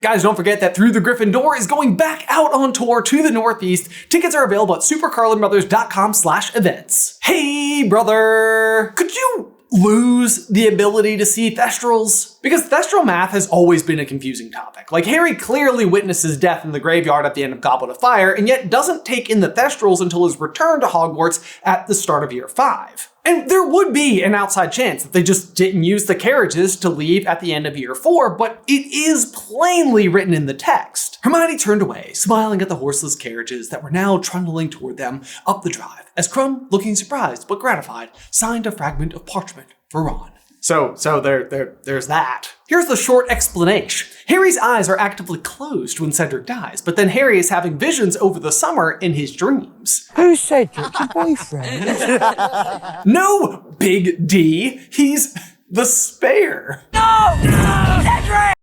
Guys, don't forget that Through the Griffin Door is going back out on tour to the Northeast. Tickets are available at SuperCarlinBrothers.com/events. Hey, brother! Could you lose the ability to see Thestrals? Because Thestral math has always been a confusing topic. Like, Harry clearly witnesses death in the graveyard at the end of Goblet of Fire, and yet doesn't take in the Thestrals until his return to Hogwarts at the start of year 5. And there would be an outside chance that they just didn't use the carriages to leave at the end of year 4, but it is plainly written in the text. Hermione turned away, smiling at the horseless carriages that were now trundling toward them up the drive, as Crumb, looking surprised but gratified, signed a fragment of parchment for Ron. So there's that. Here's the short explanation. Harry's eyes are actively closed when Cedric dies, but then Harry is having visions over the summer in his dreams. Who's Cedric? Your boyfriend? No, Big D. He's the spare. No! Cedric!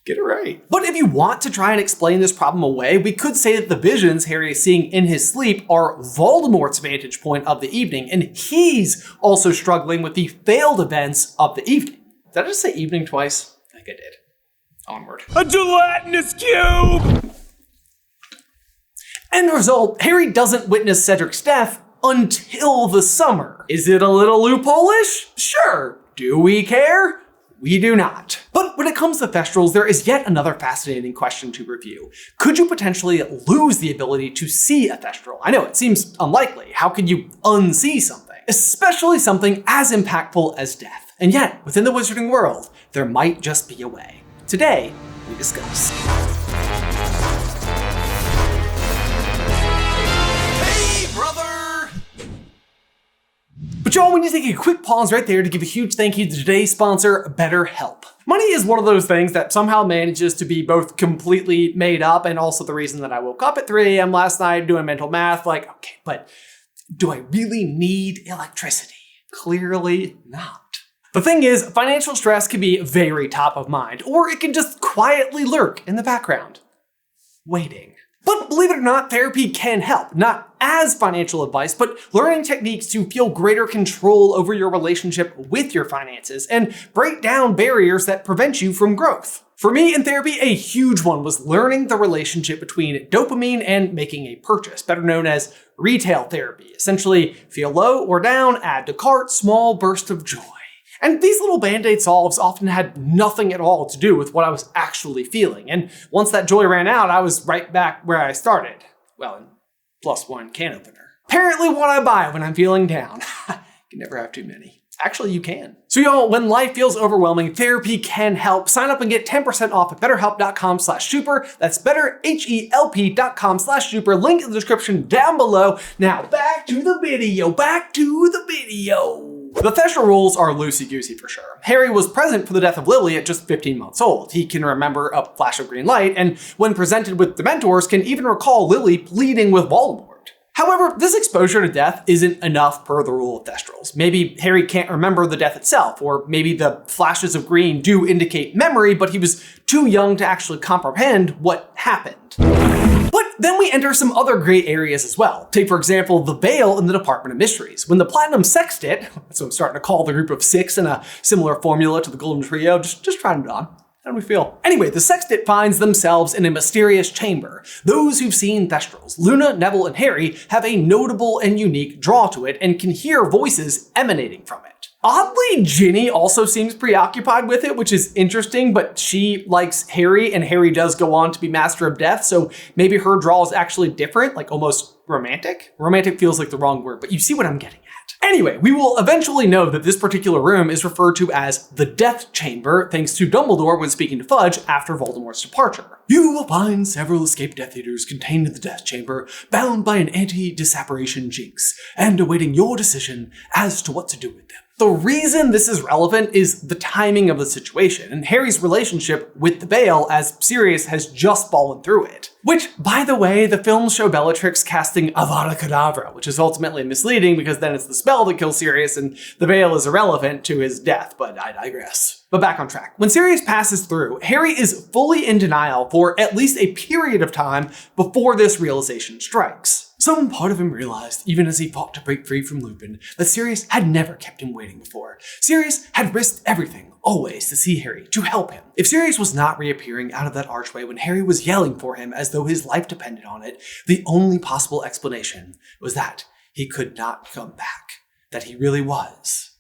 Get it right. But if you want to try and explain this problem away, we could say that the visions Harry is seeing in his sleep are Voldemort's vantage point of the evening, and he's also struggling with the failed events of the evening. Did I just say evening twice? I think I did. Onward. A gelatinous cube! End result, Harry doesn't witness Cedric's death until the summer. Is it a little loophole-ish? Sure. Do we care? We do not. But when it comes to Thestrals, there is yet another fascinating question to review. Could you potentially lose the ability to see a Thestral? I know, it seems unlikely. How could you unsee something? Especially something as impactful as death. And yet, within the wizarding world, there might just be a way. Today, we discuss. But y'all, we need to take a quick pause right there to give a huge thank you to today's sponsor, BetterHelp. Money is one of those things that somehow manages to be both completely made up and also the reason that I woke up at 3 a.m. last night doing mental math. Like, okay, but do I really need electricity? Clearly not. The thing is, financial stress can be very top of mind, or it can just quietly lurk in the background, waiting. But believe it or not, therapy can help, not as financial advice, but learning techniques to feel greater control over your relationship with your finances and break down barriers that prevent you from growth. For me in therapy, a huge one was learning the relationship between dopamine and making a purchase, better known as retail therapy. Essentially, feel low or down, add to cart, small burst of joy. And these little band-aid solves often had nothing at all to do with what I was actually feeling. And once that joy ran out, I was right back where I started. Well, in +1 can opener. Apparently what I buy when I'm feeling down. You can never have too many. Actually, you can. So y'all, when life feels overwhelming, therapy can help. Sign up and get 10% off at betterhelp.com/super. That's betterhelp.com/super. Link in the description down below. Now back to the video, The Thestral rules are loosey-goosey for sure. Harry was present for the death of Lily at just 15 months old. He can remember a flash of green light, and when presented with Dementors, can even recall Lily pleading with Voldemort. However, this exposure to death isn't enough per the rule of Thestrals. Maybe Harry can't remember the death itself, or maybe the flashes of green do indicate memory, but he was too young to actually comprehend what happened. But then we enter some other gray areas as well. Take, for example, the Veil in the Department of Mysteries. When the Platinum Sextet, that's what I'm starting to call the group of 6 in a similar formula to the Golden Trio, just trying it on. How do we feel? Anyway, the Sextet finds themselves in a mysterious chamber. Those who've seen Thestrals, Luna, Neville, and Harry, have a notable and unique draw to it and can hear voices emanating from it. Oddly, Ginny also seems preoccupied with it, which is interesting, but she likes Harry, and Harry does go on to be Master of Death, so maybe her draw is actually different, like almost romantic? Romantic feels like the wrong word, but you see what I'm getting at. Anyway, we will eventually know that this particular room is referred to as the Death Chamber, thanks to Dumbledore when speaking to Fudge after Voldemort's departure. You will find several escaped Death Eaters contained in the Death Chamber, bound by an anti-disapparation jinx, and awaiting your decision as to what to do with them. The reason this is relevant is the timing of the situation, and Harry's relationship with the Veil, as Sirius has just fallen through it. Which, by the way, the films show Bellatrix casting Avada Kedavra, which is ultimately misleading because then it's the spell that kills Sirius and the Veil is irrelevant to his death, but I digress. But back on track. When Sirius passes through, Harry is fully in denial for at least a period of time before this realization strikes. Some part of him realized, even as he fought to break free from Lupin, that Sirius had never kept him waiting before. Sirius had risked everything, always, to see Harry, to help him. If Sirius was not reappearing out of that archway when Harry was yelling for him as though his life depended on it, the only possible explanation was that he could not come back, that he really was.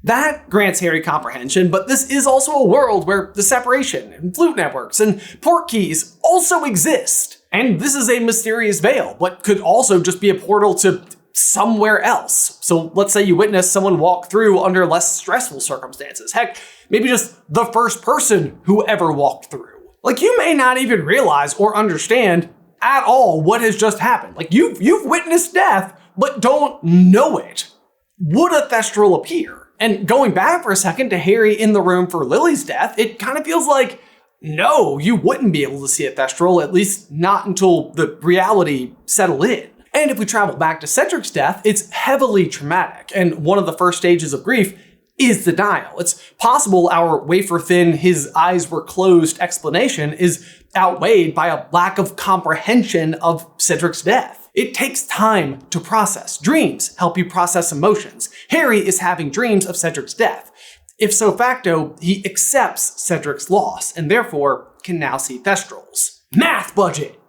That grants Harry comprehension, but this is also a world where the separation and flute networks and port keys also exist. And this is a mysterious veil, but could also just be a portal to somewhere else. So let's say you witness someone walk through under less stressful circumstances. Heck, maybe just the first person who ever walked through. Like, you may not even realize or understand at all what has just happened. Like, you've witnessed death, but don't know it. Would a Thestral appear? And going back for a second to Harry in the room for Lily's death, it kind of feels like, no, you wouldn't be able to see a Thestral, at least not until the reality settled in. And if we travel back to Cedric's death, it's heavily traumatic, and one of the first stages of grief is denial. It's possible our wafer-thin, his eyes were closed explanation is outweighed by a lack of comprehension of Cedric's death. It takes time to process. Dreams help you process emotions. Harry is having dreams of Cedric's death. If so facto, he accepts Cedric's loss and therefore can now see Thestrals. Math budget!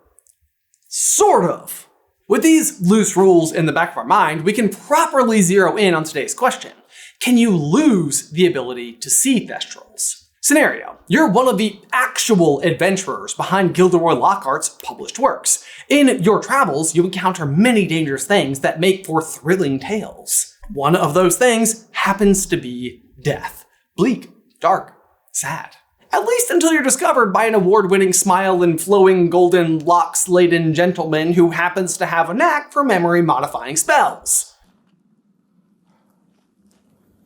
Sort of. With these loose rules in the back of our mind, we can properly zero in on today's question. Can you lose the ability to see Thestrals? Scenario: you're one of the actual adventurers behind Gilderoy Lockhart's published works. In your travels, you encounter many dangerous things that make for thrilling tales. One of those things happens to be death. Bleak, dark, sad. At least until you're discovered by an award-winning smile and flowing golden locks-laden gentleman who happens to have a knack for memory-modifying spells.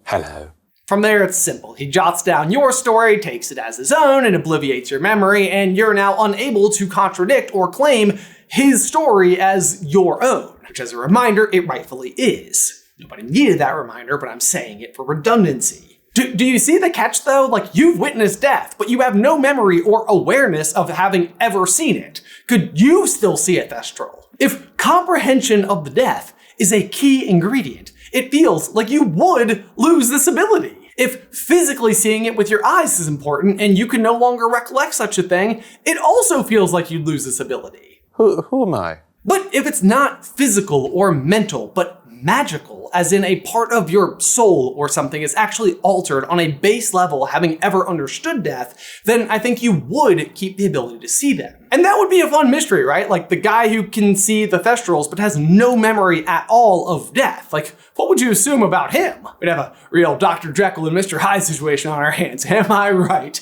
Hello. From there, it's simple. He jots down your story, takes it as his own, and obliviates your memory, and you're now unable to contradict or claim his story as your own, which, as a reminder, it rightfully is. Nobody needed that reminder, but I'm saying it for redundancy. Do you see the catch, though? Like, you've witnessed death, but you have no memory or awareness of having ever seen it. Could you still see a Thestral? If comprehension of the death is a key ingredient, it feels like you would lose this ability. If physically seeing it with your eyes is important and you can no longer recollect such a thing, it also feels like you'd lose this ability. Who am I? But if it's not physical or mental, but magical, as in a part of your soul or something is actually altered on a base level having ever understood death, then I think you would keep the ability to see them. And that would be a fun mystery, right? Like the guy who can see the Thestrals but has no memory at all of death. Like, what would you assume about him? We'd have a real Dr. Jekyll and Mr. Hyde situation on our hands, am I right?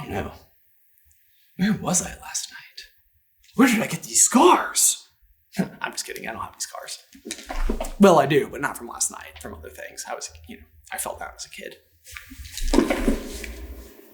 Oh no. Where was I last night? Where did I get these scars? I'm just kidding, I don't have any scars. Well, I do, but not from last night, from other things. I fell down as a kid.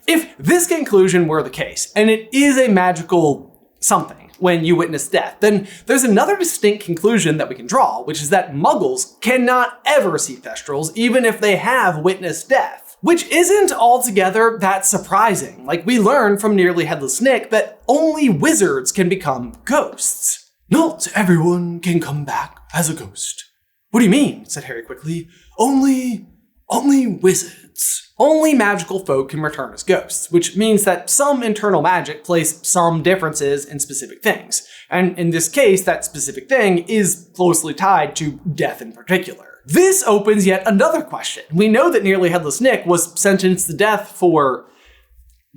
If this conclusion were the case, and it is a magical something when you witness death, then there's another distinct conclusion that we can draw, which is that Muggles cannot ever see Thestrals, even if they have witnessed death. Which isn't altogether that surprising. Like, we learn from Nearly Headless Nick that only wizards can become ghosts. Not everyone can come back as a ghost. What do you mean? Said Harry quickly. Only wizards. Only magical folk can return as ghosts, which means that some internal magic plays some differences in specific things. And in this case, that specific thing is closely tied to death in particular. This opens yet another question. We know that Nearly Headless Nick was sentenced to death for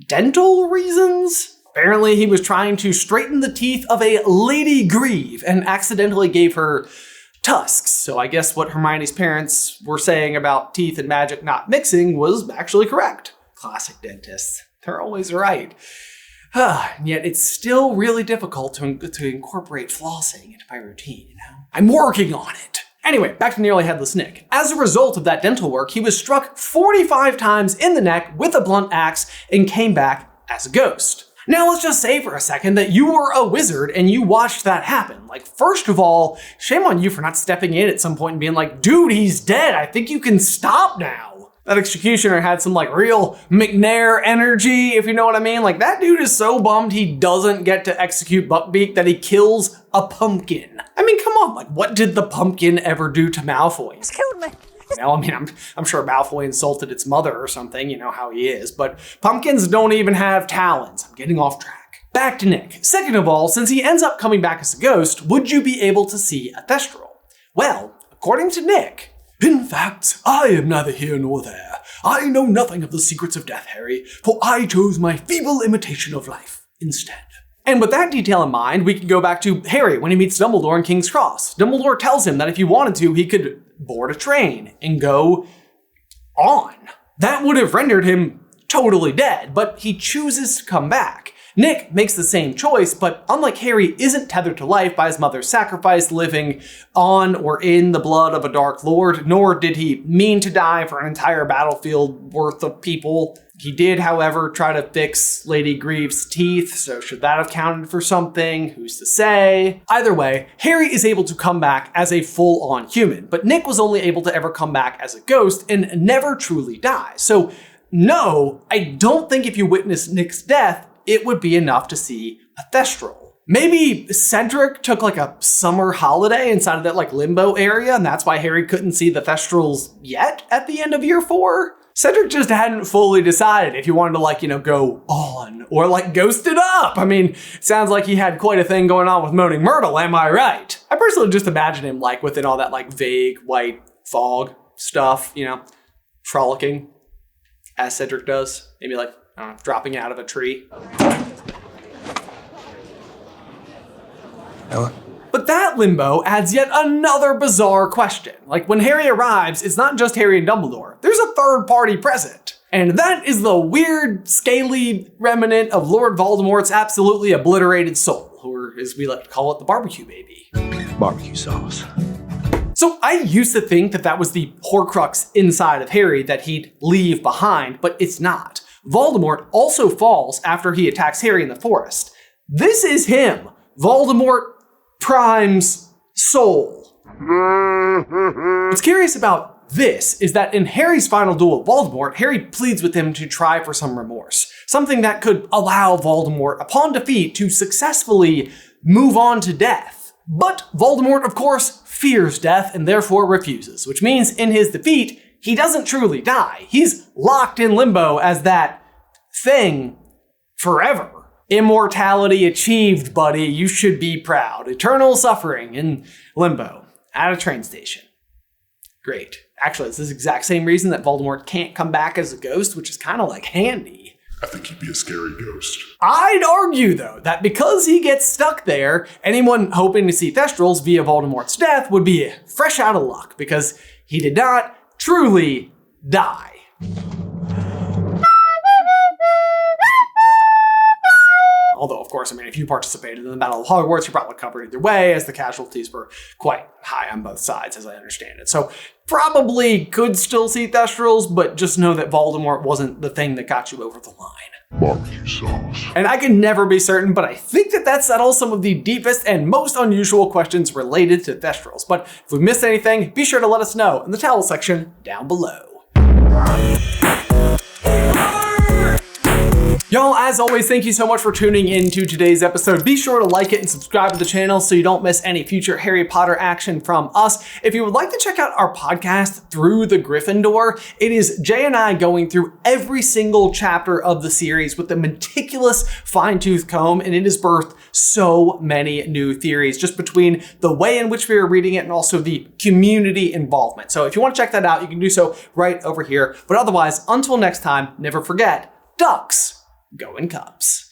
dental reasons? Apparently, he was trying to straighten the teeth of a Lady Grieve and accidentally gave her tusks. So I guess what Hermione's parents were saying about teeth and magic not mixing was actually correct. Classic dentists. They're always right. And yet it's still really difficult to incorporate flossing into my routine, you know? I'm working on it. Anyway, back to Nearly Headless Nick. As a result of that dental work, he was struck 45 times in the neck with a blunt axe and came back as a ghost. Now let's just say for a second that you were a wizard and you watched that happen. Like, first of all, shame on you for not stepping in at some point and being like, dude, he's dead. I think you can stop now. That executioner had some like real McNair energy, if you know what I mean. Like that dude is so bummed he doesn't get to execute Buckbeak that he kills a pumpkin. I mean, come on, like what did the pumpkin ever do to Malfoy? It's killed me. Well, I mean, I'm sure Malfoy insulted its mother or something, you know how he is, but pumpkins don't even have talons. I'm getting off track. Back to Nick. Second of all, since he ends up coming back as a ghost, would you be able to see a Thestral? Well, according to Nick, in fact, I am neither here nor there. I know nothing of the secrets of death, Harry, for I chose my feeble imitation of life instead. And with that detail in mind, we can go back to Harry when he meets Dumbledore in King's Cross. Dumbledore tells him that if he wanted to, he could board a train and go on. That would have rendered him totally dead, but he chooses to come back. Nick makes the same choice, but unlike Harry, isn't tethered to life by his mother's sacrifice, living on or in the blood of a Dark Lord, nor did he mean to die for an entire battlefield worth of people. He did, however, try to fix Lady Grieve's teeth, so should that have counted for something? Who's to say? Either way, Harry is able to come back as a full-on human, but Nick was only able to ever come back as a ghost and never truly die. So no, I don't think if you witness Nick's death, it would be enough to see a Thestral. Maybe Cedric took like a summer holiday inside of that like limbo area, and that's why Harry couldn't see the Thestrals yet at the end of year 4? Cedric just hadn't fully decided if he wanted to like, go on or like ghost it up. I mean, sounds like he had quite a thing going on with Moaning Myrtle, am I right? I personally just imagine him like within all that like vague white fog stuff, frolicking as Cedric does. Maybe like, I don't know, dropping out of a tree. Ella? But that limbo adds yet another bizarre question. Like when Harry arrives, it's not just Harry and Dumbledore. There's a third party present. And that is the weird, scaly remnant of Lord Voldemort's absolutely obliterated soul, or as we like to call it, the barbecue baby. Barbecue sauce. So I used to think that was the Horcrux inside of Harry that he'd leave behind, but it's not. Voldemort also falls after he attacks Harry in the forest. This is him, Voldemort Prime's soul. What's curious about this is that in Harry's final duel with Voldemort, Harry pleads with him to try for some remorse, something that could allow Voldemort, upon defeat, to successfully move on to death. But Voldemort, of course, fears death and therefore refuses, which means in his defeat, he doesn't truly die. He's locked in limbo as that thing forever. Immortality achieved, buddy. You should be proud. Eternal suffering in limbo at a train station. Great. Actually, it's this exact same reason that Voldemort can't come back as a ghost, which is kind of like handy. I think he'd be a scary ghost. I'd argue, though, that because he gets stuck there, anyone hoping to see Thestrals via Voldemort's death would be fresh out of luck, because he did not truly die. Although, of course, I mean, if you participated in the Battle of Hogwarts, you're probably covered either way, as the casualties were quite high on both sides, as I understand it. So probably could still see Thestrals, but just know that Voldemort wasn't the thing that got you over the line. Barbecue sauce. And I can never be certain, but I think that settles some of the deepest and most unusual questions related to Thestrals. But if we missed anything, be sure to let us know in the towel section down below. Y'all, as always, thank you so much for tuning into today's episode. Be sure to like it and subscribe to the channel so you don't miss any future Harry Potter action from us. If you would like to check out our podcast, Through the Gryffindor, it is Jay and I going through every single chapter of the series with a meticulous fine-tooth comb, and it has birthed so many new theories just between the way in which we are reading it and also the community involvement. So if you want to check that out, you can do so right over here. But otherwise, until next time, never forget, ducks go in cups.